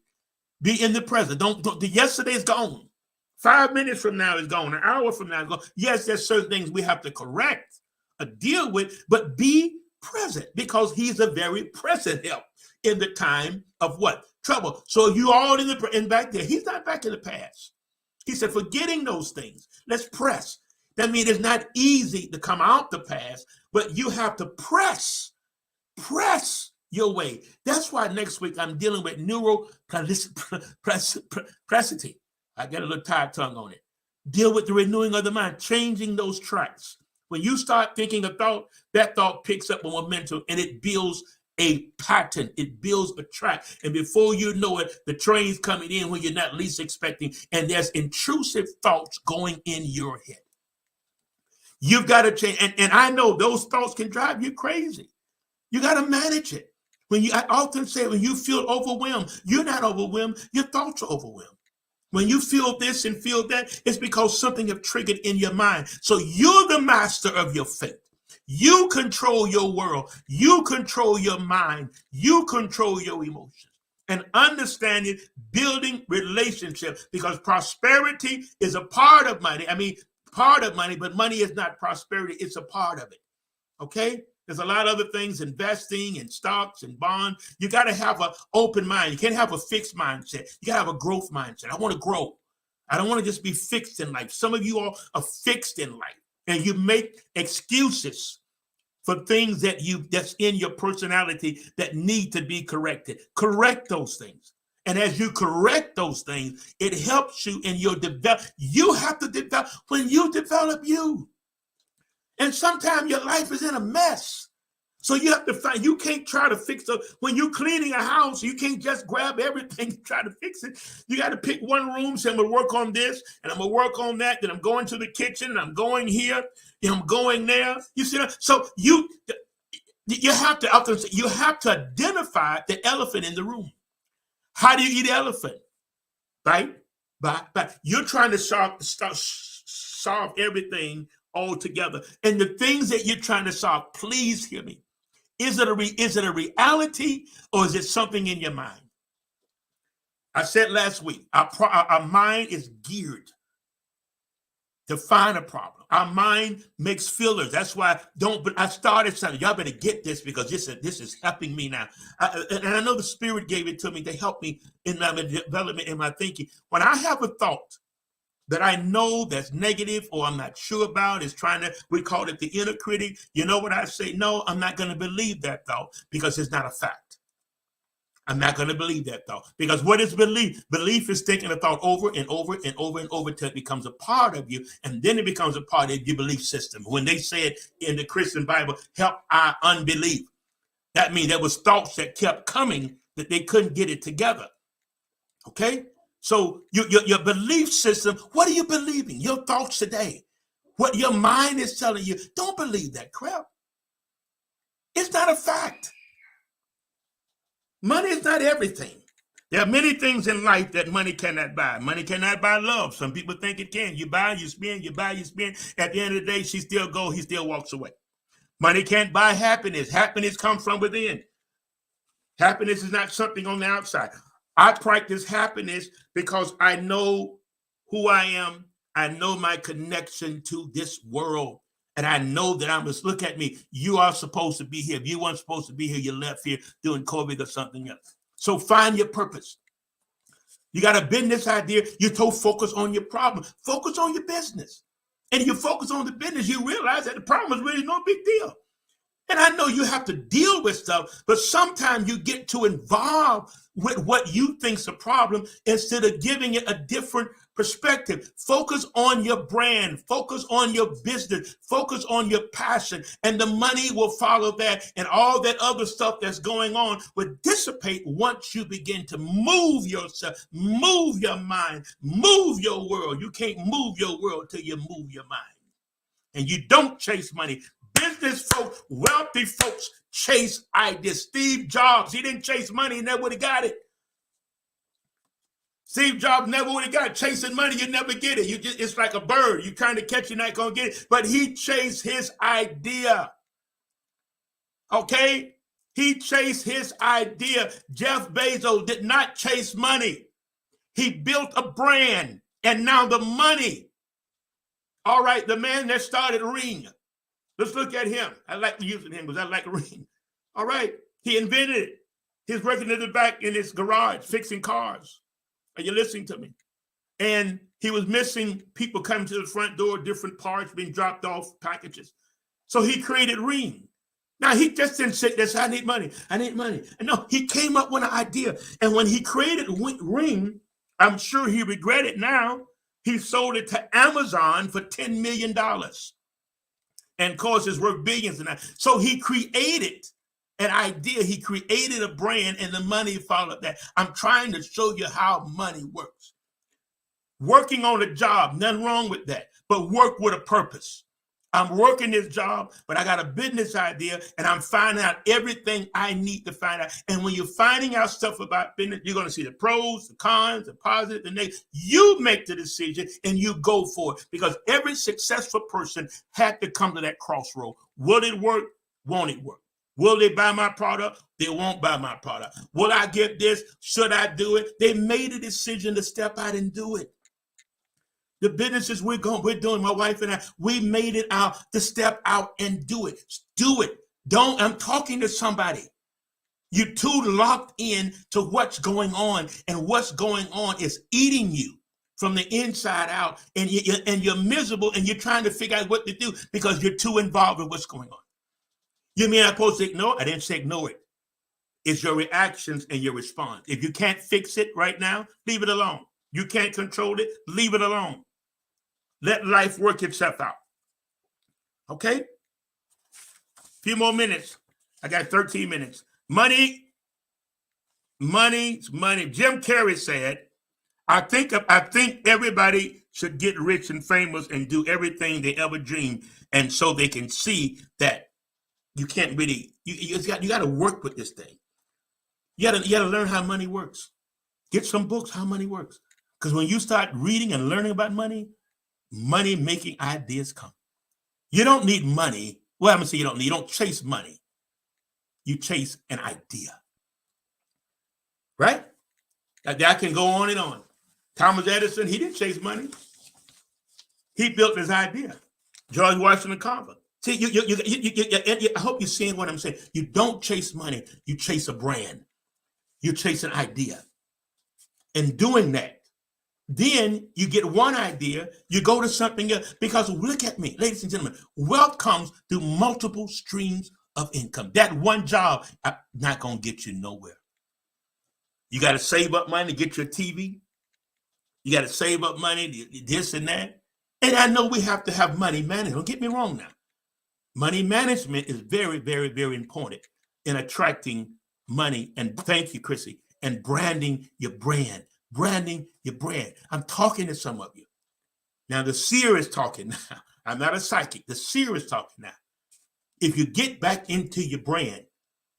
Be in the present. Don't the yesterday is gone. 5 minutes from now is gone. An hour from now is gone. Yes, there's certain things we have to correct or deal with, but be present, because he's a very present help in the time of what? Trouble. So you all in back there. He's not back in the past. He said, forgetting those things, let's press. That means it's not easy to come out the past, but you have to press your way. That's why next week I'm dealing with neuroplasticity. I got a little tired tongue on it. Deal with the renewing of the mind, changing those tracks. When you start thinking a thought, that thought picks up a momentum and it builds a pattern. It builds a track. And before you know it, the train's coming in when you're not least expecting, and there's intrusive thoughts going in your head. You've got to change. And I know those thoughts can drive you crazy. You got to manage it. I often say, when you feel overwhelmed, you're not overwhelmed, your thoughts are overwhelmed. When you feel this and feel that, it's because something have triggered in your mind. So you're the master of your fate. You control your world. You control your mind. You control your emotions. And understanding, building relationships, because prosperity is a part of money. I mean, part of money, but money is not prosperity. It's a part of it. Okay? There's a lot of other things, investing in stocks and bonds. You got to have an open mind. You can't have a fixed mindset. You got to have a growth mindset. I want to grow. I don't want to just be fixed in life. Some of you all are fixed in life, and you make excuses for things that's in your personality that need to be corrected. Correct those things. And as you correct those things, it helps you in your development. You have to develop when you develop you. And sometimes your life is in a mess. So you have to find, you can't try to fix it. When you're cleaning a house, you can't just grab everything and try to fix it. You got to pick one room, say, I'm going to work on this, and I'm going to work on that, then I'm going to the kitchen, and I'm going here, and I'm going there. You see that? So you have to identify the elephant in the room. How do you eat elephant? Right? But you're trying to solve everything all together. And the things that you're trying to solve, please hear me. Is it a reality, or is it something in your mind? I said last week, our mind is geared to find a problem. Our mind makes fillers. That's why I started something. Y'all better get this, because this is helping me now. And I know the Spirit gave it to me to help me in my development, in my thinking. When I have a thought that I know that's negative or I'm not sure about, we call it the inner critic. You know what I say? No, I'm not going to believe that thought, because it's not a fact. I'm not going to believe that thought, because what is belief? Belief is thinking a thought over and over and over and over till it becomes a part of you, and then it becomes a part of your belief system. When they said in the Christian Bible, help our unbelief, that means there was thoughts that kept coming that they couldn't get it together. Okay? So your belief system, what are you believing? Your thoughts today, what your mind is telling you, don't believe that crap. It's not a fact. Money is not everything. There are many things in life that money cannot buy. Money cannot buy love. Some people think it can. You buy, you spend, you buy, you spend. At the end of the day, she still goes, he still walks away. Money can't buy happiness. Happiness comes from within. Happiness is not something on the outside. I practice happiness because I know who I am. I know my connection to this world. And I know that I must look at me. You are supposed to be here. If you weren't supposed to be here, you left here doing COVID or something else. So find your purpose. You got a business idea. You're so focused on your problem. Focus on your business. And you focus on the business, you realize that the problem is really no big deal. And I know you have to deal with stuff, but sometimes you get too involved with what you think's a problem instead of giving it a different perspective. Focus on your brand, focus on your business, focus on your passion, and the money will follow that, and all that other stuff that's going on will dissipate once you begin to move yourself, move your mind, move your world. You can't move your world till you move your mind. And you don't chase money. Business folks, wealthy folks chase ideas. Steve Jobs, he didn't chase money, he never would have got it. Steve Jobs never would have got it. Chasing money, you never get it. It's like a bird. You're trying to catch, you're not going to get it. But he chased his idea. Okay? He chased his idea. Jeff Bezos did not chase money. He built a brand, and now the money. All right, the man that started Ring. Let's look at him. I like using him because I like Ring. All right, he invented it. He's working in the back in his garage, fixing cars. Are you listening to me? And he was missing people coming to the front door, different parts being dropped off, packages. So he created Ring. Now, he just didn't sit there and say, I need money. I need money. And no, he came up with an idea. And when he created Ring, I'm sure he regretted now. He sold it to Amazon for $10 million. And of course, it's worth billions now. So he created an idea. He created a brand, and the money followed that. I'm trying to show you how money works. Working on a job, nothing wrong with that. But work with a purpose. I'm working this job, but I got a business idea, and I'm finding out everything I need to find out. And when you're finding out stuff about business, you're going to see the pros, the cons, the positive, the negative. You make the decision, and you go for it, because every successful person had to come to that crossroad. Will it work? Won't it work? Will they buy my product? They won't buy my product. Will I get this? Should I do it? They made a decision to step out and do it. The businesses we're doing, my wife and I, we made it out to step out and do it. Do it. I'm talking to somebody. You're too locked in to what's going on, and what's going on is eating you from the inside out, and you're miserable, and you're trying to figure out what to do because you're too involved in what's going on. You mean I'm supposed to ignore it? I didn't say ignore it. It's your reactions and your response. If you can't fix it right now, leave it alone. You can't control it, leave it alone. Let life work itself out. Okay? A few more minutes. I got 13 minutes. Money. Jim Carrey said, I think everybody should get rich and famous and do everything they ever dreamed, and so they can see that you can't really, you got to work with this thing. You got to learn how money works. Get some books, how money works. Because when you start reading and learning about money making ideas come. You don't need money. Well, I'm going to say you don't chase money. You chase an idea. Right? That can go on and on. Thomas Edison, he didn't chase money. He built his idea. George Washington Carver. See, I hope you're seeing what I'm saying. You don't chase money. You chase a brand. You chase an idea. And doing that, then you get one idea, you go to something else. Because look at me, ladies and gentlemen, wealth comes through multiple streams of income. That one job not going to get you nowhere. You got to save up money to get your TV. You got to save up money, this and that. And I know we have to have money management. Don't get me wrong now. Money management is very, very, very important in attracting money. And thank you, Chrissy. And branding your brand. Branding your brand. I'm talking to some of you. Now, the seer is talking now. I'm not a psychic. The seer is talking now. If you get back into your brand,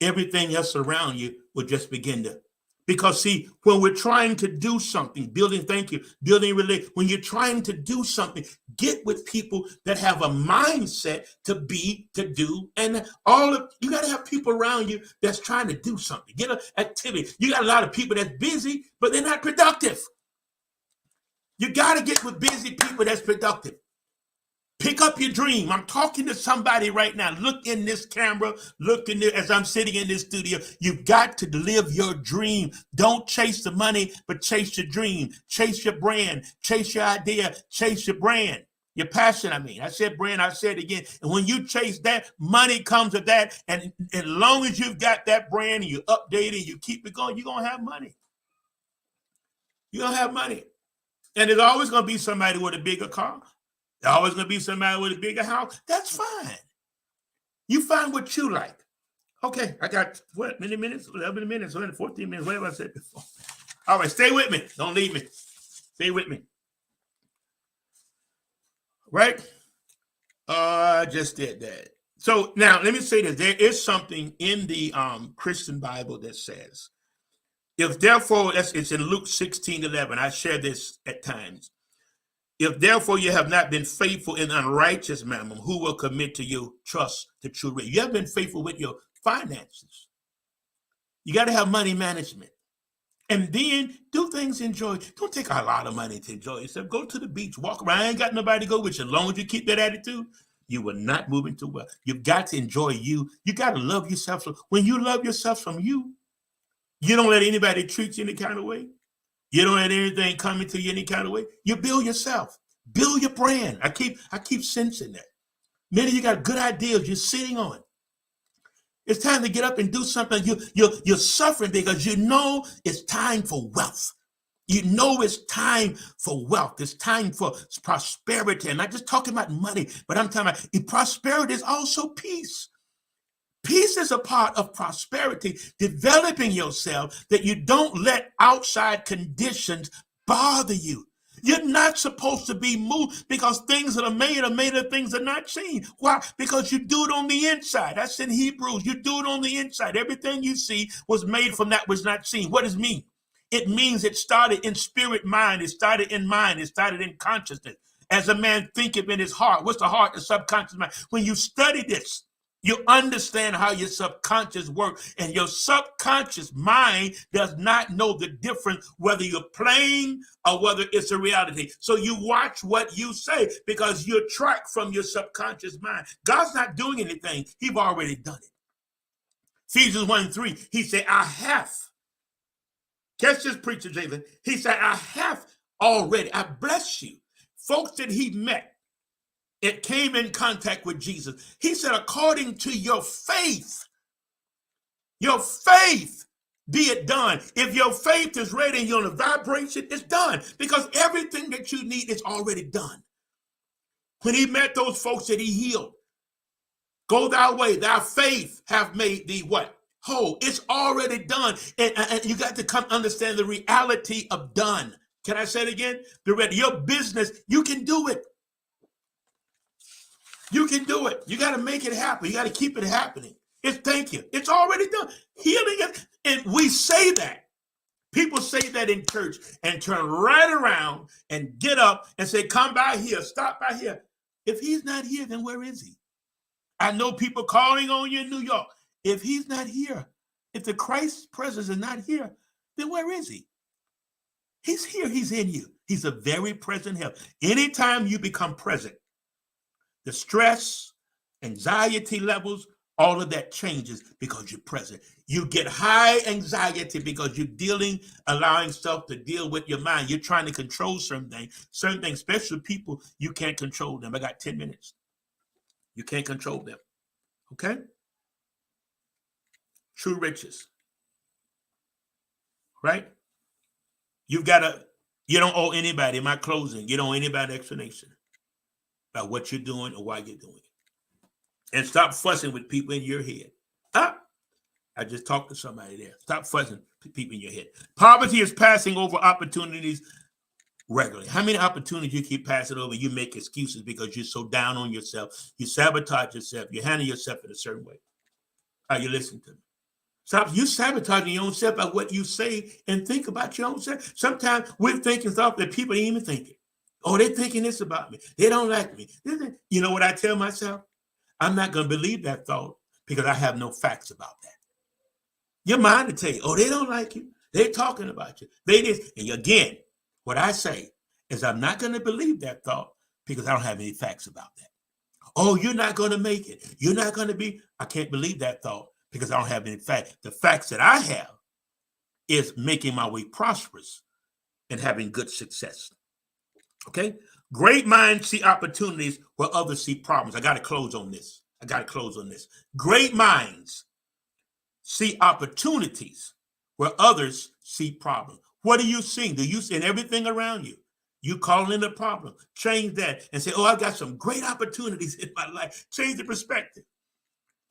everything else around you will just begin to. Because, see, when we're trying to do something, building relate, when you're trying to do something, get with people that have a mindset to do, and you got to have people around you that's trying to do something, get an activity. You got a lot of people that's busy, but they're not productive. You got to get with busy people that's productive. Pick up your dream. I'm talking to somebody right now. Look in this camera. Look in there as I'm sitting in this studio. You've got to live your dream. Don't chase the money, but chase your dream. Chase your brand. Chase your idea. Chase your brand. Your passion, I said brand, I said it again. And when you chase that, money comes with that. And as long as you've got that brand and you update it, you keep it going, you're going to have money. You're going to have money. And there's always going to be somebody with a bigger car. There's always going to be somebody with a bigger house. That's fine. You find what you like. Okay, I got, many minutes? 11 minutes, 14 minutes, whatever I said before. All right, stay with me. Don't leave me. Stay with me. Right? I just did that. So now let me say this. There is something in the Christian Bible that says, if therefore, it's in Luke 16:11. I share this at times. If therefore you have not been faithful in unrighteous mammon, who will commit to you trust the true rate? You haven't been faithful with your finances. You got to have money management. And then do things enjoy. Don't take a lot of money to enjoy yourself. Go to the beach, walk around. I ain't got nobody to go with you. As long as you keep that attitude, you will not move into wealth. You've got to enjoy you. You got to love yourself. So when you love yourself from you don't let anybody treat you any kind of way. You don't let anything come into you any kind of way. You build yourself. Build your brand. I keep sensing that. Many of you got good ideas you're sitting on. It's time to get up and do something. You're suffering because you know it's time for wealth. You know it's time for wealth. It's time for prosperity. I'm not just talking about money, but I'm talking about prosperity is also peace. Peace is a part of prosperity, developing yourself that you don't let outside conditions bother you. You're not supposed to be moved because things that are made of things that are not seen. Why? Because you do it on the inside. That's in Hebrews. You do it on the inside. Everything you see was made from that was not seen. What does it mean? It means it started in spirit, mind. It started in mind. It started in consciousness. As a man thinketh in his heart. What's the heart? The subconscious mind. When you study this, you understand how your subconscious works, and your subconscious mind does not know the difference whether you're playing or whether it's a reality. So you watch what you say because you're tracked from your subconscious mind. God's not doing anything. He's already done it. Ephesians 1:3, he said, I have. Catch this, preacher Jalen. He said, I have already. I bless you. Folks that he met, it came in contact with Jesus. He said, according to your faith, be it done. If your faith is ready and you're on a vibration, it's done. Because everything that you need is already done. When he met those folks that he healed, go thy way, thy faith have made thee what? Whole. It's already done. And you got to come understand the reality of done. Can I say it again? Your business, you can do it. You can do it. You got to make it happen. You got to keep it happening. Thank you. It's already done. Healing it. And we say that. People say that in church and turn right around and get up and say, come by here, stop by here. If he's not here, then where is he? I know people calling on you in New York. If he's not here, if the Christ's presence is not here, then where is he? He's here. He's in you. He's a very present help. Anytime you become present, the stress, anxiety levels, all of that changes because you're present. You get high anxiety because you're allowing self to deal with your mind. You're trying to control certain things, especially people, you can't control them. I got 10 minutes. You can't control them. Okay? True riches. Right? You don't owe anybody, in my closing, you don't owe anybody explanation about what you're doing or why you're doing it. And stop fussing with people in your head. I just talked to somebody there. Stop fussing with people in your head. Poverty is passing over opportunities regularly. How many opportunities you keep passing over? You make excuses because you're so down on yourself. You sabotage yourself. You handle yourself in a certain way. Are you listening to me? Stop. You sabotaging your own self by what you say and think about your own self. Sometimes we're thinking stuff that people ain't even thinking. Oh, they're thinking this about me. They don't like me. You know what I tell myself? I'm not going to believe that thought because I have no facts about that. Your mind will tell you, oh, they don't like you. They're talking about you. And again, what I say is I'm not going to believe that thought because I don't have any facts about that. Oh, you're not going to make it. You're not going to be. I can't believe that thought because I don't have any facts. The facts that I have is making my way prosperous and having good success. Okay? Great minds see opportunities where others see problems. I got to close on this. Great minds see opportunities where others see problems. What are you seeing? Do you see everything around you? You calling in a problem. Change that and say, oh, I got some great opportunities in my life. Change the perspective.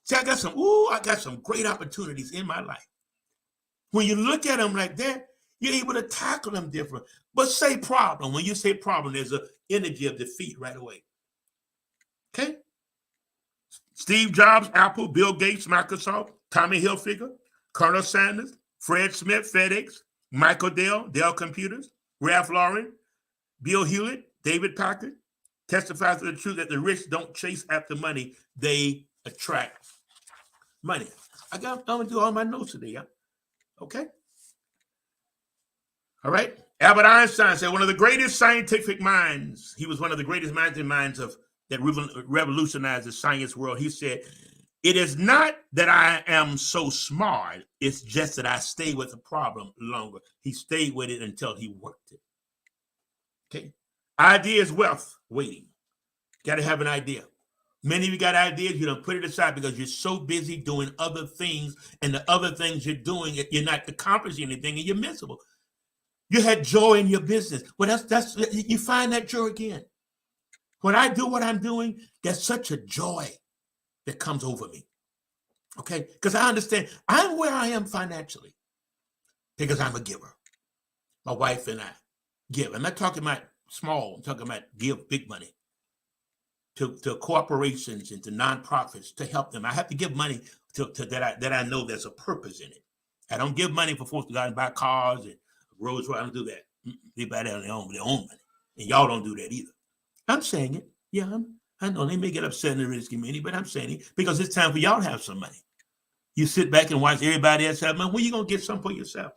Say, I got some great opportunities in my life. When you look at them like that, you're able to tackle them different. But say problem. When you say problem, there's an energy of defeat right away. Okay? Steve Jobs, Apple, Bill Gates, Microsoft, Tommy Hilfiger, Colonel Sanders, Fred Smith, FedEx, Michael Dell Computers, Ralph Lauren, Bill Hewlett, David Packard, testifies to the truth that the rich don't chase after money, they attract money. I'm going to do all my notes today, yeah? Okay? All right? Albert Einstein said one of the greatest scientific minds, he was one of the greatest minds of that revolutionized the science world. He said, it is not that I am so smart, it's just that I stay with the problem longer. He stayed with it until he worked it. Okay? Idea is wealth waiting. Got to have an idea. Many of you got ideas, you don't put it aside because you're so busy doing other things, and the other things you're doing, you're not accomplishing anything, and you're miserable. You had joy in your business. Well, that's you find that joy again. When I do what I'm doing, there's such a joy that comes over me. Okay? Because I understand I'm where I am financially because I'm a giver. My wife and I give. I'm not talking about small. I'm talking about give big money to corporations and to nonprofits to help them. I have to give money to that I know there's a purpose in it. I don't give money for folks to go out and buy cars and roads. I don't do that. They buy that on their own money. And y'all don't do that either. I'm saying it. Yeah, I know they may get upset in the rich community, but I'm saying it because it's time for y'all to have some money. You sit back and watch everybody else have money. When are you going to get some for yourself?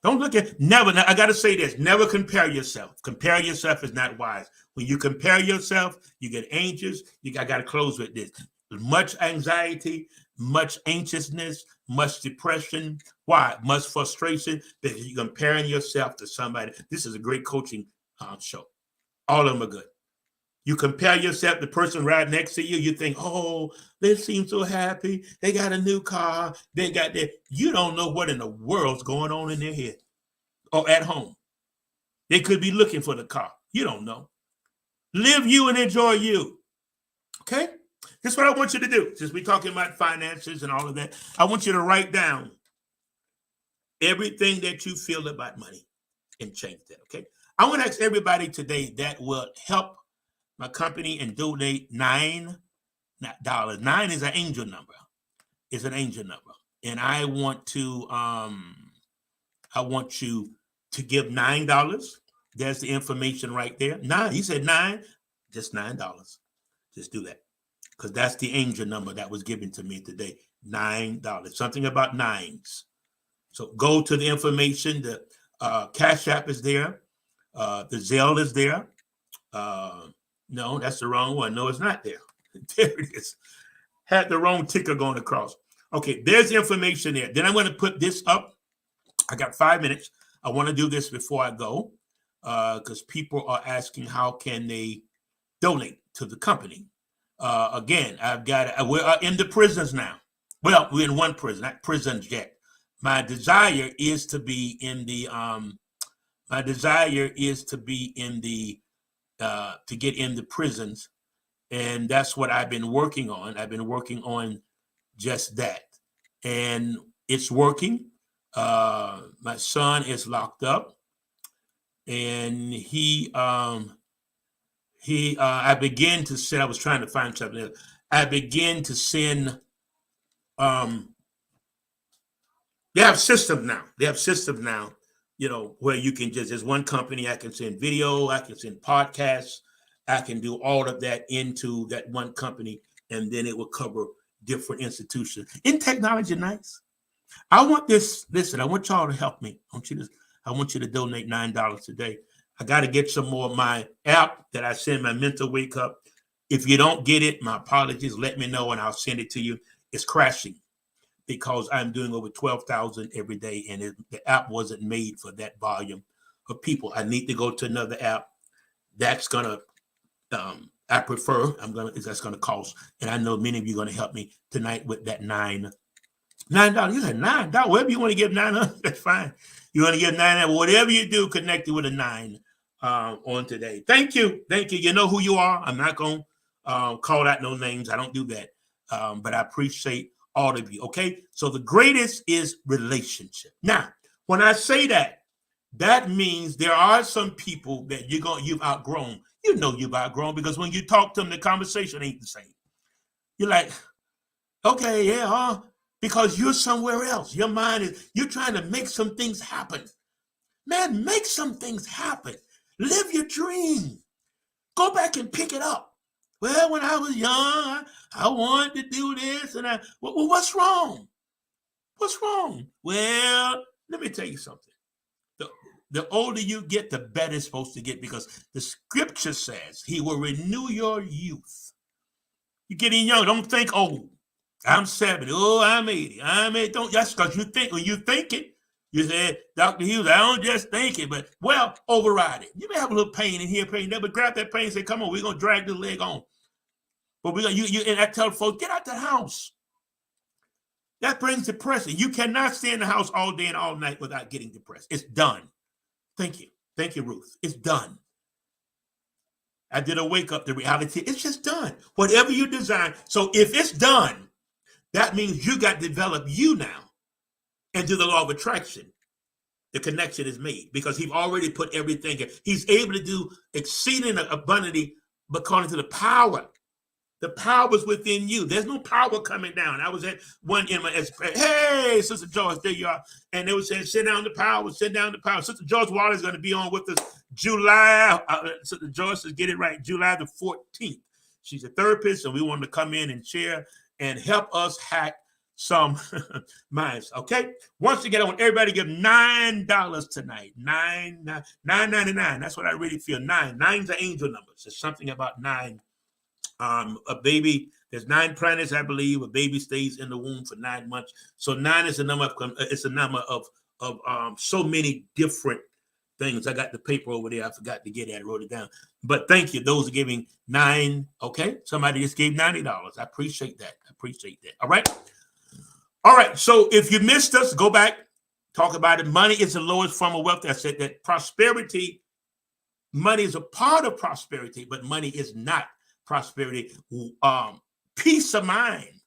Don't look at, never, I got to say this, never compare yourself. Compare yourself is not wise. When you compare yourself, you get anxious. I got to close with this. Much anxiety, much anxiousness, much depression. Why? Much frustration because you're comparing yourself to somebody. This is a great coaching show. All of them are good. You compare yourself to the person right next to you. You think, oh, they seem so happy. They got a new car. They got that. You don't know what in the world's going on in their head or at home. They could be looking for the car. You don't know. Live you and enjoy you. Okay? This is what I want you to do. Since we're talking about finances and all of that, I want you to write down everything that you feel about money and change that. Okay? I want to ask everybody today that will help my company and donate $9. 9 is an angel number. It's an angel number. And I want you to give $9. There's the information right there. 9. He said 9, just $9. Just do that. Because that's the angel number that was given to me today. $9. Something about nines. So go to the information. The Cash App is there. The Zelle is there. No, that's the wrong one. No, it's not there. There it is. Had the wrong ticker going across. Okay, there's the information there. Then I'm going to put this up. I got 5 minutes. I want to do this before I go because people are asking how can they donate to the company. Again, we're in the prisons now. Well, we're in one prison, not prisons yet. My desire is to be in the to get in the prisons, and that's what I've been working on. I've been working on just that, and it's working. My son is locked up, and I began to send. I was trying to find something else. I began to send. They have systems now. You know, where you can there's one company I can send video, I can send podcasts, I can do all of that into that one company, and then it will cover different institutions. Isn't technology nice? I want this. Listen, I want y'all to help me. I want you to donate $9 today. I got to get some more of my app that I send my mental wake up. If you don't get it, my apologies. Let me know and I'll send it to you. It's crashing because I'm doing over 12,000 every day, and the app wasn't made for that volume of people. I need to go to another app. That's gonna, I prefer. That's gonna cost, and I know many of you are gonna help me tonight with that $9. You said $9. Whatever you want to give $9, that's fine. You want to give $9, whatever you do, connect it with a 9 on today. Thank you. You know who you are. I'm not gonna call out no names. I don't do that, but I appreciate all of you. Okay, so the greatest is relationship. Now, when I say that, that means there are some people that you've outgrown. You know you've outgrown because when you talk to them, the conversation ain't the same. You're like, okay, yeah, because you're somewhere else. Your mind is, you're trying to make some things happen. Man, make some things happen. Live your dream. Go back and pick it up. Well, when I was young, I wanted to do this, and well, what's wrong? What's wrong? Well, let me tell you something. The older you get, the better it's supposed to get, because the scripture says he will renew your youth. You're getting young. Don't think, oh, I'm 70. Oh, I'm 80. I'm 80. Don't, that's because you think, when you think it, you said, Dr. Hughes, I don't just think it, but, well, override it. You may have a little pain in here, pain there, but grab that pain and say, come on, we're going to drag the leg on. But we're going to, and I tell folks, get out the house. That brings depression. You cannot stay in the house all day and all night without getting depressed. It's done. Thank you. Thank you, Ruth. It's done. I did a wake up to reality. It's just done. Whatever you design. So if it's done, that means you got to develop you now and do the law of attraction. The connection is made because he's already put everything in. He's able to do exceeding abundantly according to the power. The power is within you. There's no power coming down. I was at one in my, hey, Sister Joyce, there you are. And they were saying, send down the power, send down the power. Sister Joyce Water is going to be on with us July. Sister Joyce, get it right, July the 14th. She's a therapist, and we want to come in and share and help us hack some minds. Okay. Once again, I want everybody to give $9 tonight. $9.99. That's what I really feel. Nine's the angel numbers. There's something about 9. A baby, there's 9 planets, I believe. A baby stays in the womb for 9 months. So 9 is a number of, it's a number of so many different things. I got the paper over there. I forgot to get it. I wrote it down. But thank you. Those are giving 9. Okay. Somebody just gave $90. I appreciate that. All right. All right. So if you missed us, go back, talk about it. Money is the lowest form of wealth. I said that prosperity, money is a part of prosperity, but money is not prosperity. Peace of mind.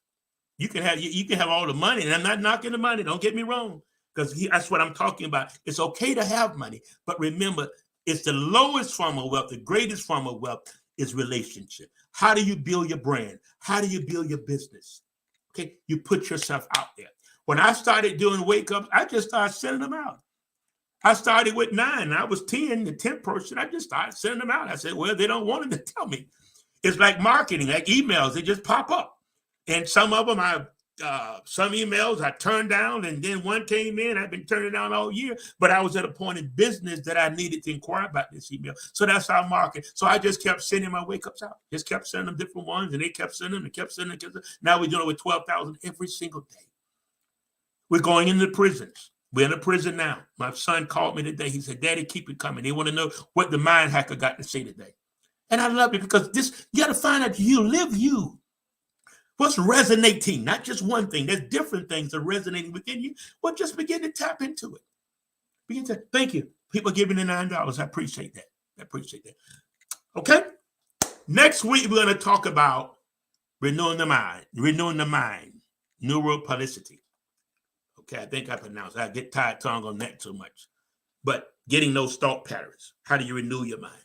You can have all the money, and I'm not knocking the money. Don't get me wrong, because that's what I'm talking about. It's okay to have money, but remember, it's the lowest form of wealth. The greatest form of wealth is relationship. How do you build your brand? How do you build your business? Okay, you put yourself out there. When I started doing wake ups, I just started sending them out. I started with 9. I was 10, the 10th person. I just started sending them out. I said, well, they don't want them to tell me. It's like marketing, like emails. They just pop up. And some of them, some emails I turned down, and then one came in. I've been turning down all year, but I was at a point in business that I needed to inquire about this email. So that's how I market. So I just kept sending my wake-ups out. Just kept sending them different ones, and they kept sending them and kept sending them. Now we're doing it with 12,000 every single day. We're going into prisons. We're in a prison now. My son called me today. He said, Daddy, keep it coming. They want to know what the mind hacker got to say today. And I love it because you got to find out you live you. What's resonating? Not just one thing. There's different things that are resonating within you. Well, just begin to tap into it. Thank you. People giving the $9. I appreciate that. Okay. Next week, we're going to talk about renewing the mind, neuroplasticity. Okay. I think I pronounced it. I get tired tongue on that too much. But getting those thought patterns. How do you renew your mind?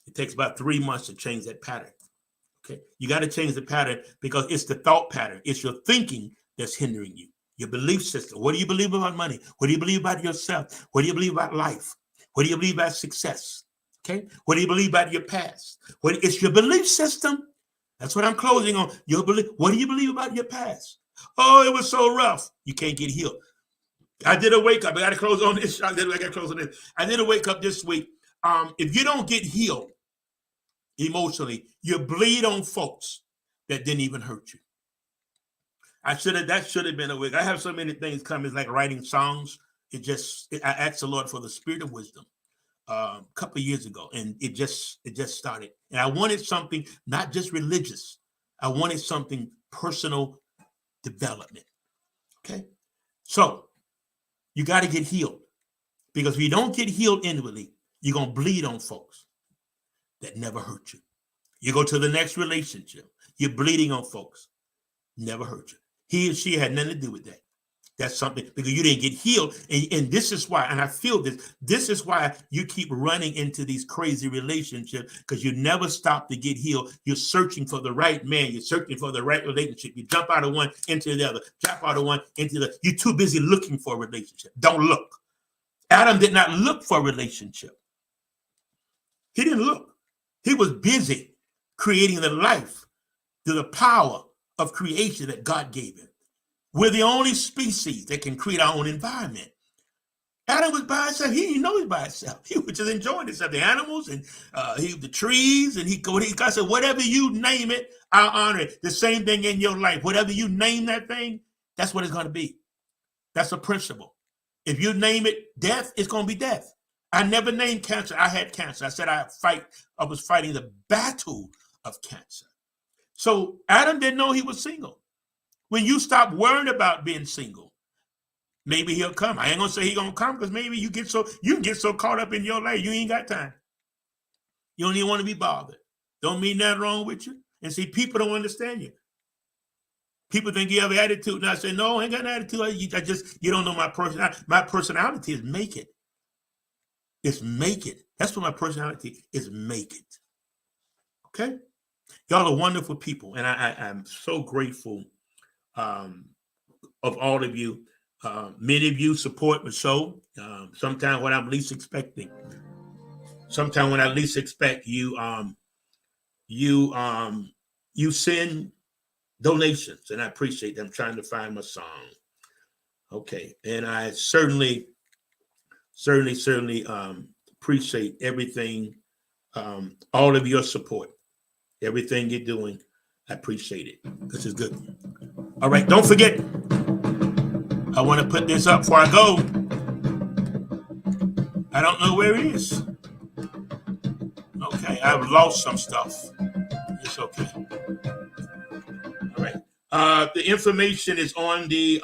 It takes about 3 months to change that pattern. Okay. You got to change the pattern because it's the thought pattern. It's your thinking that's hindering you. Your belief system. What do you believe about money? What do you believe about yourself? What do you believe about life? What do you believe about success? Okay. What do you believe about your past? It's your belief system. That's what I'm closing on. Your belief. What do you believe about your past? Oh, it was so rough. You can't get healed. I did a wake up. I got to close on this. I did a wake up this week. If you don't get healed emotionally, you bleed on folks that didn't even hurt you. That should have been a wig. I have so many things coming, like writing songs. I asked the Lord for the spirit of wisdom a couple of years ago, and it just started. And I wanted something not just religious. I wanted something personal development. Okay, so you got to get healed, because if you don't get healed inwardly, you're gonna bleed on folks that never hurt you. You go to the next relationship, you're bleeding on folks, never hurt you. He or she had nothing to do with that. That's something, because you didn't get healed. And this is why, and I feel this is why you keep running into these crazy relationships, because you never stop to get healed. You're searching for the right man. You're searching for the right relationship. You jump out of one into the other, jump out of one into the other. You're too busy looking for a relationship. Don't look. Adam did not look for a relationship. He didn't look. He was busy creating the life through the power of creation that God gave him. We're the only species that can create our own environment. Adam was by himself. He didn't know he was by himself. He was just enjoying himself. The animals and the trees. And God said, whatever you name it, I'll honor it. The same thing in your life. Whatever you name that thing, that's what it's going to be. That's a principle. If you name it death, it's going to be death. I never named cancer. I had cancer. I said I was fighting the battle of cancer. So Adam didn't know he was single. When you stop worrying about being single, maybe he'll come. I ain't gonna say he's gonna come, because maybe you can get so caught up in your life, you ain't got time. You don't even want to be bothered. Don't mean nothing wrong with you. And see, people don't understand you. People think you have an attitude, and I say, no, I ain't got an attitude. You don't know my personality. My personality is make it. It's make it. That's what my personality is. Make it. Okay, y'all are wonderful people, and I'm so grateful. Of all of you. Many of you support the show. Sometimes when I'm least expecting. Sometimes when I least expect, you send donations, and I appreciate them. I'm trying to find my song. Okay, and I certainly appreciate everything, all of your support, everything you're doing. I appreciate it. This is good. All right, don't forget, I want to put this up before I go. I don't know where it is. Okay, I've lost some stuff. It's okay. All right. The information is on the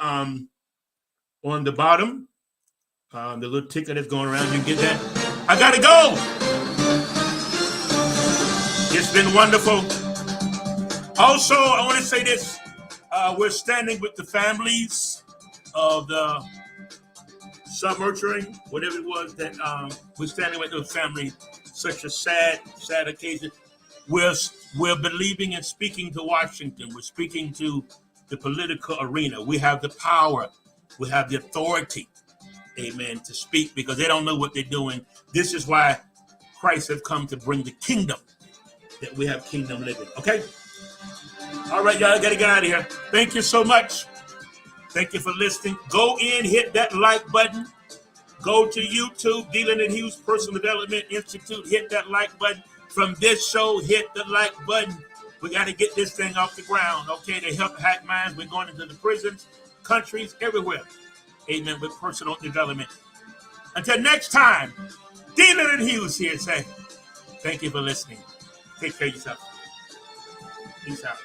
bottom. The little ticket that's going around. You get that? I gotta go. It's been wonderful. Also, I want to say this. We're standing with the families of the submerging, whatever it was that we're standing with those families. Such a sad occasion. We're believing and speaking to Washington. We're speaking to the political arena. We have the power. We have the authority, amen, to speak, because they don't know what they're doing. This is why Christ has come to bring the kingdom, that we have kingdom living. Okay? All right, y'all, I got to get out of here. Thank you so much. Thank you for listening. Go in, hit that like button. Go to YouTube, Dealing and Hughes Personal Development Institute. Hit that like button. From this show, hit the like button. We got to get this thing off the ground, okay, to help hack minds. We're going into the prisons, countries, everywhere. Amen, with personal development. Until next time, Dealing and Hughes here say, thank you for listening. Take care of yourself. Peace out.